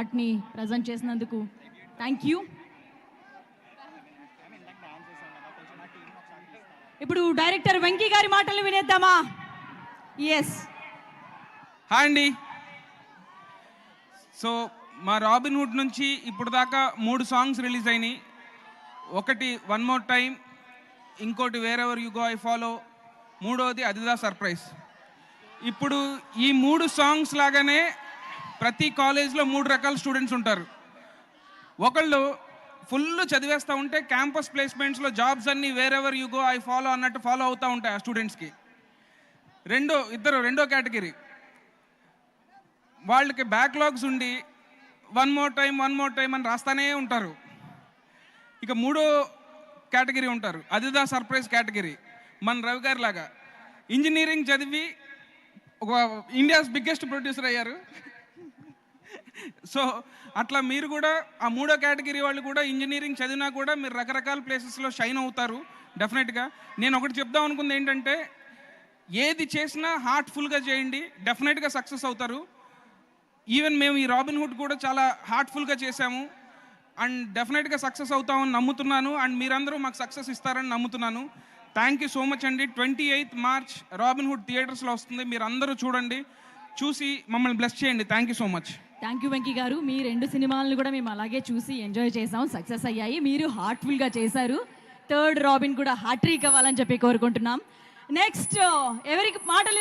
పార్ట్ని ప్రజెంట్ చేసినందుకు thank you. ఇప్పుడు డైరెక్టర్ వెంకీ గారి మాటలు వినేద్దామా? ఎస్. హాయ్ అండి. సో మా రాబిన్ హుడ్ నుంచి ఇప్పుడు దాకా 3 సాంగ్స్ రిలీజ్ అయినాయి. ఒకటి వన్ మోర్ టైం, ఇంకోటి wear ever you go I follow, మూడోది అదిదా సర్ప్రైజ్. ఇప్పుడు ఈ 3 సాంగ్స్ లాగానే ప్రతి కాలేజ్లో 3 రకాల స్టూడెంట్స్ ఉంటారు. ఒకళ్ళు ఫుల్ చదివేస్తూ ఉంటే క్యాంపస్ ప్లేస్మెంట్స్లో జాబ్స్ అన్నీ wear ever you go I follow అన్నట్టు ఫాలో అవుతూ ఉంటాయి ఆ స్టూడెంట్స్కి. రెండో కేటగిరీ వాళ్ళకి బ్యాక్లాగ్స్ ఉండి వన్ మోర్ టైం అని రాస్తానే ఉంటారు. ఇక మూడో కేటగిరీ ఉంటారు, అదిదా సర్ప్రైజ్ కేటగిరీ. మన రవి గారి లాగా ఇంజనీరింగ్ చదివి ఒక ఇండియాస్ బిగ్గెస్ట్ ప్రొడ్యూసర్ అయ్యారు. సో అట్లా మీరు కూడా ఆ మూడో కేటగిరీ వాళ్ళు కూడా ఇంజనీరింగ్ చదివినా కూడా మీరు రకరకాల ప్లేసెస్లో షైన్ అవుతారు డెఫినెట్గా. నేను ఒకటి చెప్దాం అనుకుంది ఏంటంటే, ఏది చేసినా హార్ట్ఫుల్గా చేయండి, డెఫినెట్గా సక్సెస్ అవుతారు. ఈవెన్ మేము ఈ రాబిన్ హుడ్ కూడా చాలా హార్ట్ఫుల్గా చేశాము అండ్ డెఫినెట్గా సక్సెస్ అవుతామని నమ్ముతున్నాను. అండ్ మీరందరూ మాకు సక్సెస్ ఇస్తారని నమ్ముతున్నాను. థ్యాంక్ యూ సో మచ్ అండి. 28th March రాబిన్ హుడ్ థియేటర్స్లో వస్తుంది. మీరు అందరూ చూడండి, చూసి మమ్మల్ని బ్లెస్ చేయండి. Thank you so much. Thank you Venky గారు. మీ 2 సినిమాలను కూడా మేము అలాగే చూసి ఎంజాయ్ చేసాం, సక్సెస్ అయ్యాయి. మీరు హార్ట్ఫుల్గా చేశారు. 3rd రాబిన్ కూడా హార్ట్రీక్ అవ్వాలని చెప్పి కోరుకుంటున్నాం. నెక్స్ట్ ఎవరికి మాటలు